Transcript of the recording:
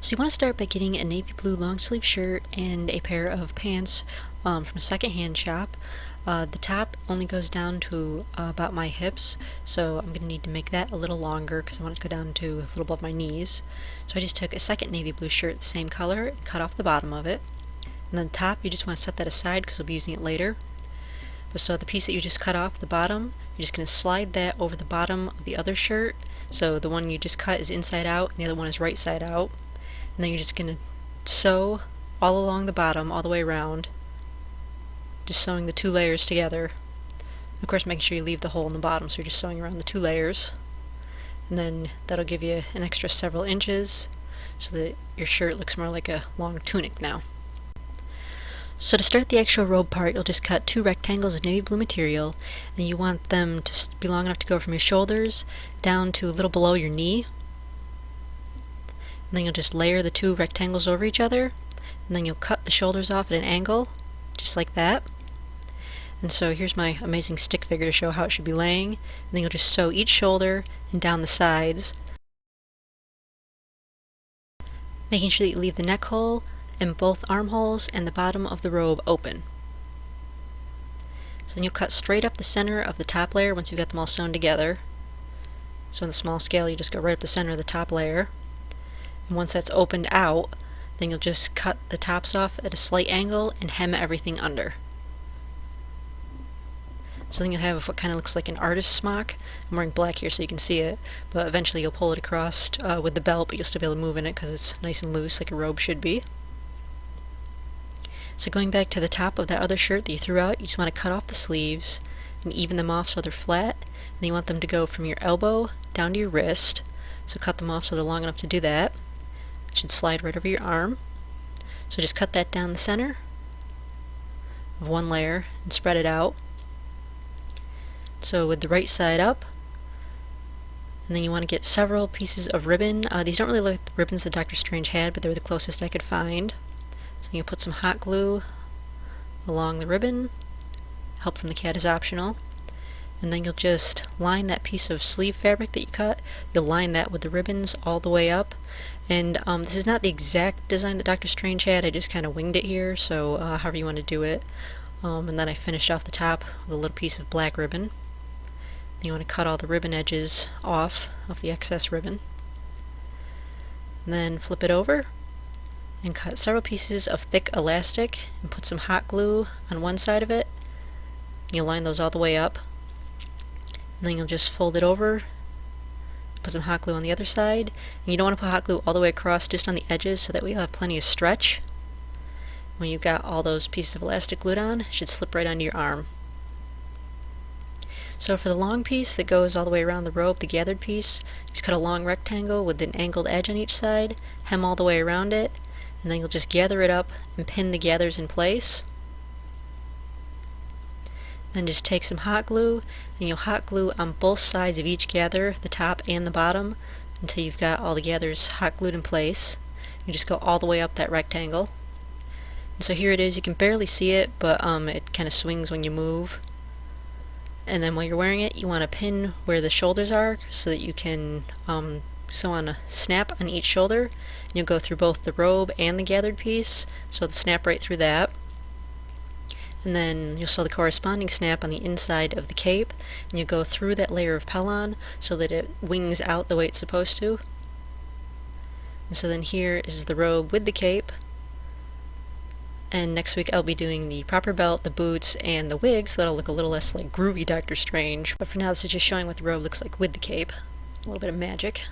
So you want to start by getting a navy blue long sleeve shirt and a pair of pants from a secondhand shop. The top only goes down to about my hips, so I'm going to need to make that a little longer because I want it to go down to a little above my knees. So I just took a second navy blue shirt, the same color, and cut off the bottom of it. And then the top, you just want to set that aside because we'll be using it later. So the piece that you just cut off, the bottom, you're just going to slide that over the bottom of the other shirt. So the one you just cut is inside out and the other one is right side out. And then you're just going to sew all along the bottom, all the way around, just sewing the two layers together. Of course, making sure you leave the hole in the bottom, so you're just sewing around the two layers. And then that'll give you an extra several inches so that your shirt looks more like a long tunic now. So to start the actual robe part, you'll just cut two rectangles of navy blue material, and you want them to be long enough to go from your shoulders down to a little below your knee. And then you'll just layer the two rectangles over each other, and then you'll cut the shoulders off at an angle, just like that. And so here's my amazing stick figure to show how it should be laying. And then you'll just sew each shoulder and down the sides, making sure that you leave the neck hole and both armholes and the bottom of the robe open. So then you'll cut straight up the center of the top layer once you've got them all sewn together. So in the small scale, you just go right up the center of the top layer. And once that's opened out, then you'll just cut the tops off at a slight angle and hem everything under. So then you'll have what kind of looks like an artist's smock. I'm wearing black here so you can see it, but eventually you'll pull it across with the belt, but you'll still be able to move in it because it's nice and loose like a robe should be. So going back to the top of that other shirt that you threw out, you just want to cut off the sleeves and even them off so they're flat. And then you want them to go from your elbow down to your wrist. So cut them off so they're long enough to do that. It should slide right over your arm. So just cut that down the center of one layer and spread it out. So with the right side up, and then you want to get several pieces of ribbon. These don't really look like the ribbons that Dr. Strange had, but they were the closest I could find. So you put some hot glue along the ribbon. Help from the cat is optional. And then you'll just line that piece of sleeve fabric that you cut. You'll line that with the ribbons all the way up. And this is not the exact design that Dr. Strange had. I just kind of winged it here, so however you want to do it. And then I finished off the top with a little piece of black ribbon. Then you want to cut all the ribbon edges off the excess ribbon. And then flip it over and cut several pieces of thick elastic and put some hot glue on one side of it. And you'll line those all the way up. And then you'll just fold it over, put some hot glue on the other side. And you don't want to put hot glue all the way across, just on the edges, so that way you'll have plenty of stretch. When you've got all those pieces of elastic glued on, it should slip right onto your arm. So for the long piece that goes all the way around the robe, the gathered piece, just cut a long rectangle with an angled edge on each side, hem all the way around it, and then you'll just gather it up and pin the gathers in place. Then just take some hot glue, and you'll hot glue on both sides of each gather, the top and the bottom, until you've got all the gathers hot glued in place. You just go all the way up that rectangle. And so here it is. You can barely see it, but it kind of swings when you move. And then while you're wearing it, you want to pin where the shoulders are so that you can sew on a snap on each shoulder. And you'll go through both the robe and the gathered piece, so the snap right through that. And then you'll sew the corresponding snap on the inside of the cape, and you'll go through that layer of pellon so that it wings out the way it's supposed to. And so then here is the robe with the cape. And next week I'll be doing the proper belt, the boots, and the wig, so that'll look a little less like groovy Dr. Strange. But for now, this is just showing what the robe looks like with the cape. A little bit of magic.